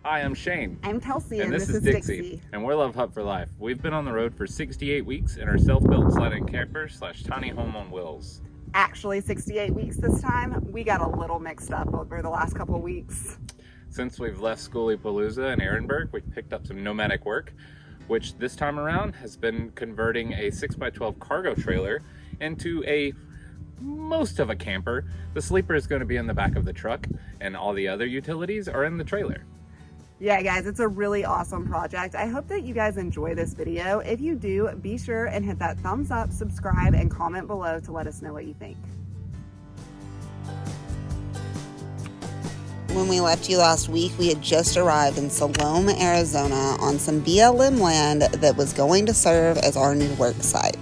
Hi, I'm Shane. I'm Kelsey, and this is Dixie. And we're Love Hut for Life. We've been on the road for 68 weeks in our self-built sledding camper / tiny home on wheels. Actually, 68 weeks this time. We got a little mixed up over the last couple of weeks. Since we've left Schoolie-Palooza in Ehrenberg, we've picked up some nomadic work, which this time around has been converting a 6x12 cargo trailer into most of a camper. The sleeper is going to be in the back of the truck, and all the other utilities are in the trailer. Yeah, guys, it's a really awesome project. I hope that you guys enjoy this video. If you do, be sure and hit that thumbs up, subscribe, and comment below to let us know what you think. When we left you last week, we had just arrived in Salome, Arizona on some BLM land that was going to serve as our new work site.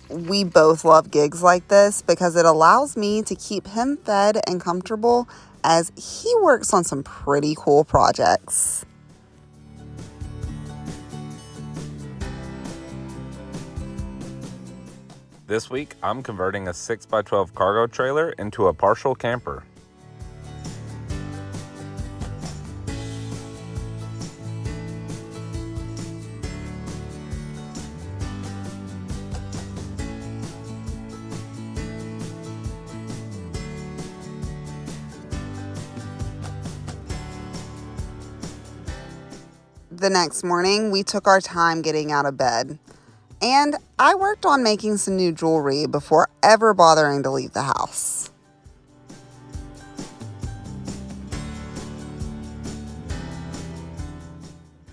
We both love gigs like this because it allows me to keep him fed and comfortable as he works on some pretty cool projects. This week, I'm converting a 6x12 cargo trailer into a partial camper. The next morning, we took our time getting out of bed, and I worked on making some new jewelry before ever bothering to leave the house.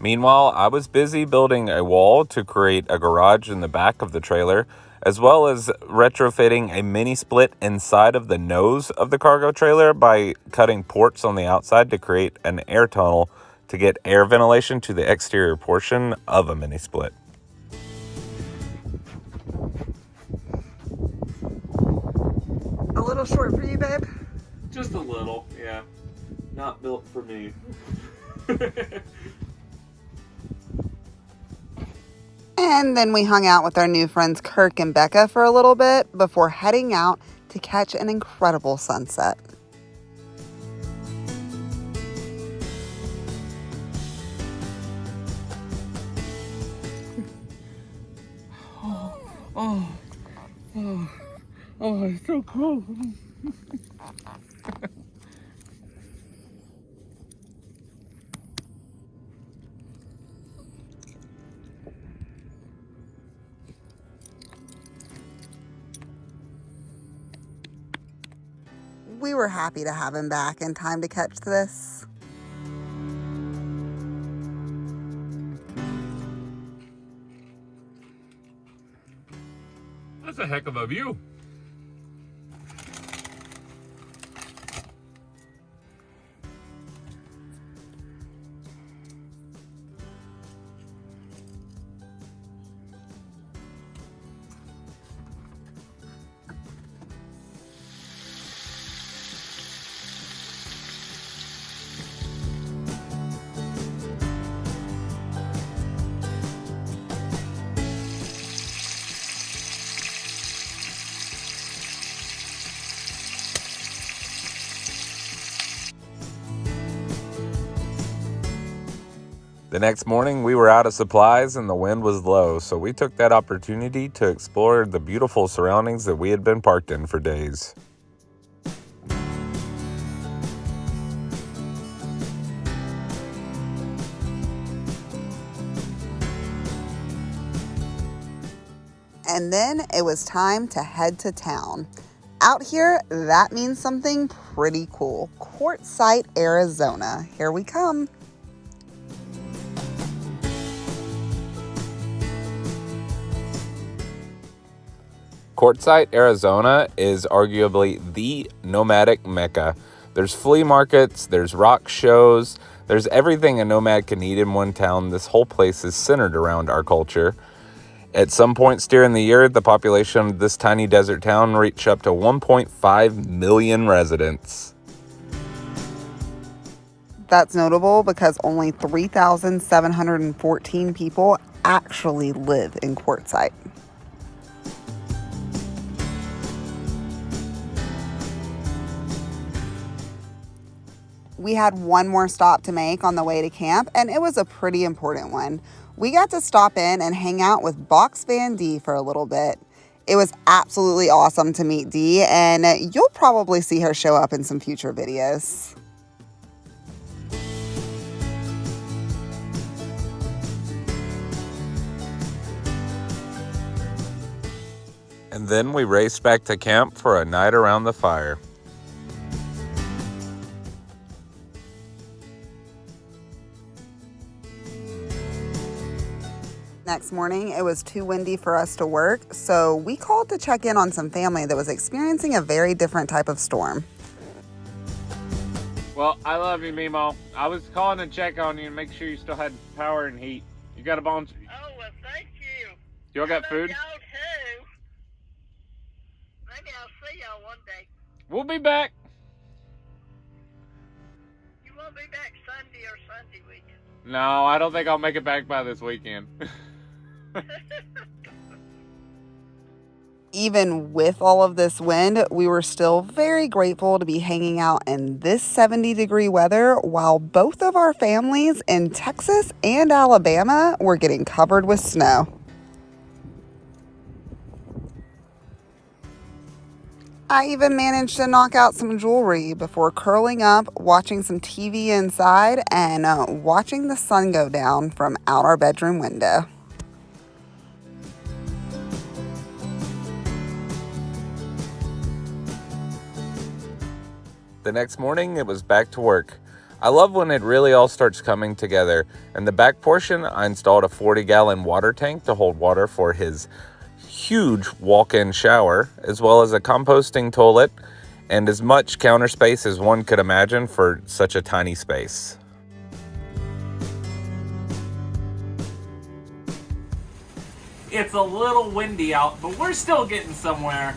Meanwhile, I was busy building a wall to create a garage in the back of the trailer, as well as retrofitting a mini split inside of the nose of the cargo trailer by cutting ports on the outside to create an air tunnel to get air ventilation to the exterior portion of a mini split. A little short for you, babe? Just a little, yeah. Not built for me. And then we hung out with our new friends Kirk and Becca for a little bit before heading out to catch an incredible sunset. Oh, it's so cool. We were happy to have him back in time to catch this. That's a heck of a view. The next morning, we were out of supplies and the wind was low, so we took that opportunity to explore the beautiful surroundings that we had been parked in for days. And then it was time to head to town. Out here, that means something pretty cool. Quartzsite, Arizona. Here we come. Quartzsite, Arizona is arguably the nomadic mecca. There's flea markets, there's rock shows, there's everything a nomad can need in one town. This whole place is centered around our culture. At some points during the year, the population of this tiny desert town reached up to 1.5 million residents. That's notable because only 3,714 people actually live in Quartzsite. We had one more stop to make on the way to camp, and it was a pretty important one. We got to stop in and hang out with Box Van D for a little bit. It was absolutely awesome to meet Dee, and you'll probably see her show up in some future videos. And then we raced back to camp for a night around the fire. Next morning, it was too windy for us to work, so we called to check in on some family that was experiencing a very different type of storm. Well, I love you, Mimo. I was calling to check on you and make sure you still had power and heat. You got a bunch. Oh, well, thank you. Y'all got food? Y'all too. Maybe I'll see y'all one day. We'll be back. You won't be back Sunday or Sunday week. No, I don't think I'll make it back by this weekend. Even with all of this wind, we were still very grateful to be hanging out in this 70-degree weather while both of our families in Texas and Alabama were getting covered with snow. I even managed to knock out some jewelry before curling up, watching some TV inside, and watching the sun go down from out our bedroom window. The next morning, it was back to work. I love when it really all starts coming together. In the back portion, I installed a 40-gallon water tank to hold water for his huge walk-in shower, as well as a composting toilet and as much counter space as one could imagine for such a tiny space. It's a little windy out, but we're still getting somewhere.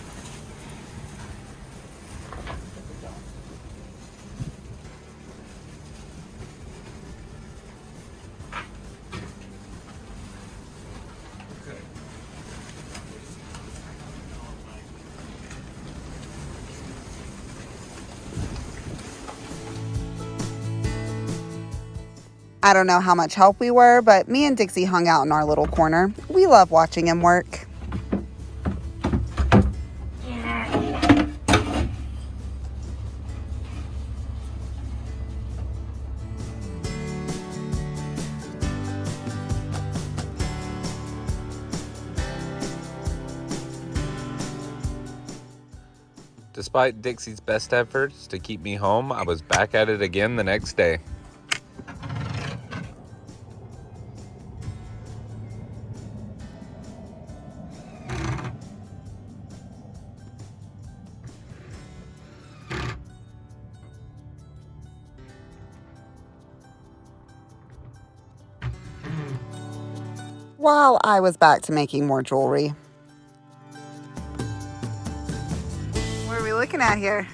I don't know how much help we were, but me and Dixie hung out in our little corner. We love watching him work. Despite Dixie's best efforts to keep me home, I was back at it again the next day. While I was back to making more jewelry. What are we looking at here?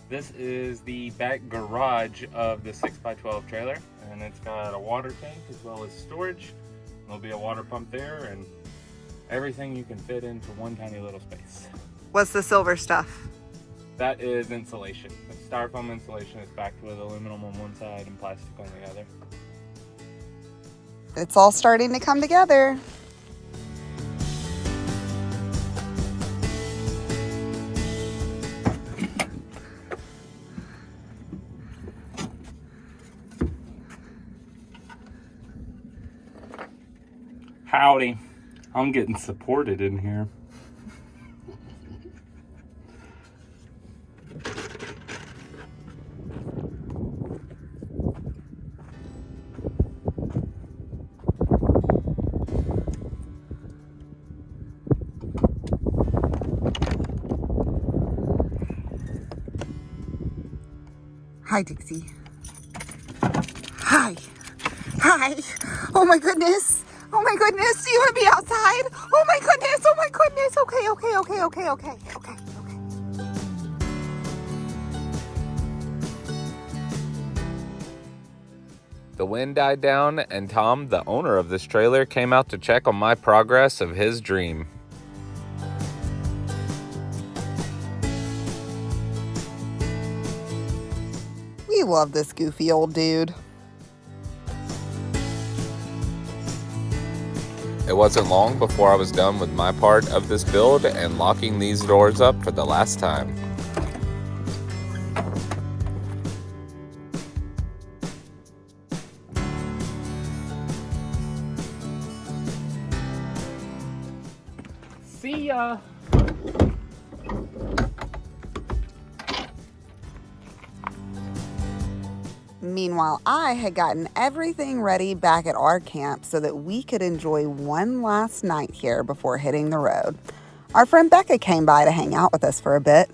This is the back garage of the 6x12 trailer, and it's got a water tank as well as storage. There'll be a water pump there and everything you can fit into one tiny little space. What's the silver stuff? That is insulation. The styrofoam insulation is backed with aluminum on one side and plastic on the other. It's all starting to come together. Howdy. I'm getting supported in here. Hi, Dixie. Hi. Hi. Oh my goodness. Oh my goodness. Do you want to be outside? Oh my goodness. Oh my goodness. Okay. The wind died down, and Tom, the owner of this trailer, came out to check on my progress of his dream. We love this goofy old dude. It wasn't long before I was done with my part of this build and locking these doors up for the last time. See ya. Meanwhile, I had gotten everything ready back at our camp so that we could enjoy one last night here before hitting the road. Our friend Becca came by to hang out with us for a bit.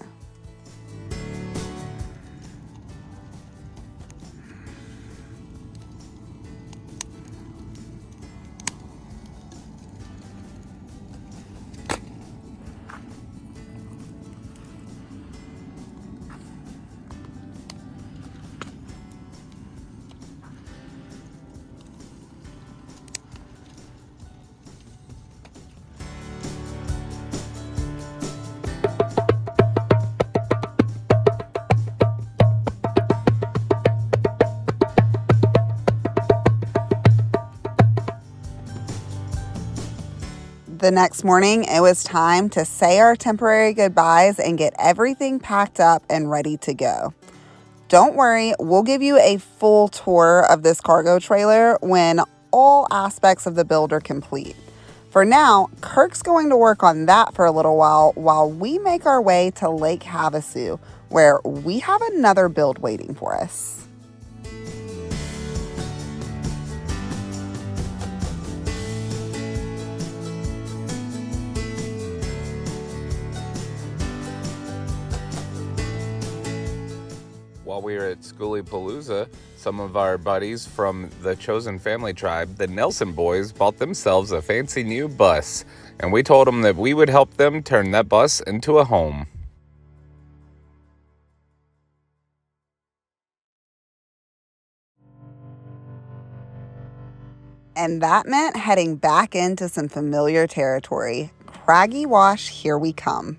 The next morning, it was time to say our temporary goodbyes and get everything packed up and ready to go. Don't worry, we'll give you a full tour of this cargo trailer when all aspects of the build are complete. For now, Kirk's going to work on that for a little while we make our way to Lake Havasu, where we have another build waiting for us. While we were at Schoolypalooza, some of our buddies from the chosen family tribe, the Nelson boys, bought themselves a fancy new bus, and we told them that we would help them turn that bus into a home. And that meant heading back into some familiar territory. Craggy Wash, here we come.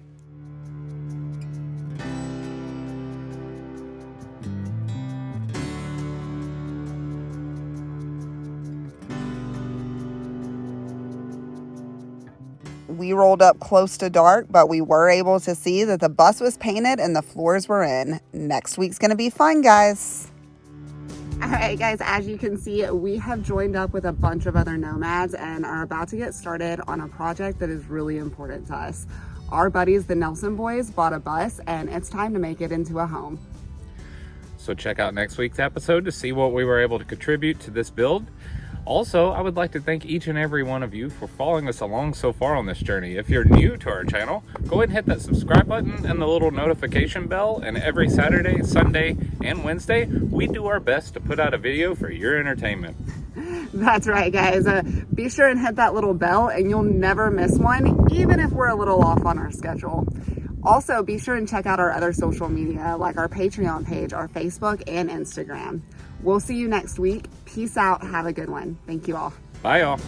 We rolled up close to dark, but we were able to see that the bus was painted and the floors were in. Next week's going to be fun, guys. All right, guys, as you can see, we have joined up with a bunch of other nomads and are about to get started on a project that is really important to us. Our buddies, the Nelson boys, bought a bus and it's time to make it into a home. So check out next week's episode to see what we were able to contribute to this build. Also, I would like to thank each and every one of you for following us along so far on this journey. If you're new to our channel, go ahead and hit that subscribe button and the little notification bell. And every Saturday, Sunday, and Wednesday, we do our best to put out a video for your entertainment. That's right, guys. Be sure and hit that little bell and you'll never miss one, even if we're a little off on our schedule. Also, be sure and check out our other social media, like our Patreon page, our Facebook, and Instagram. We'll see you next week. Peace out. Have a good one. Thank you all. Bye, y'all.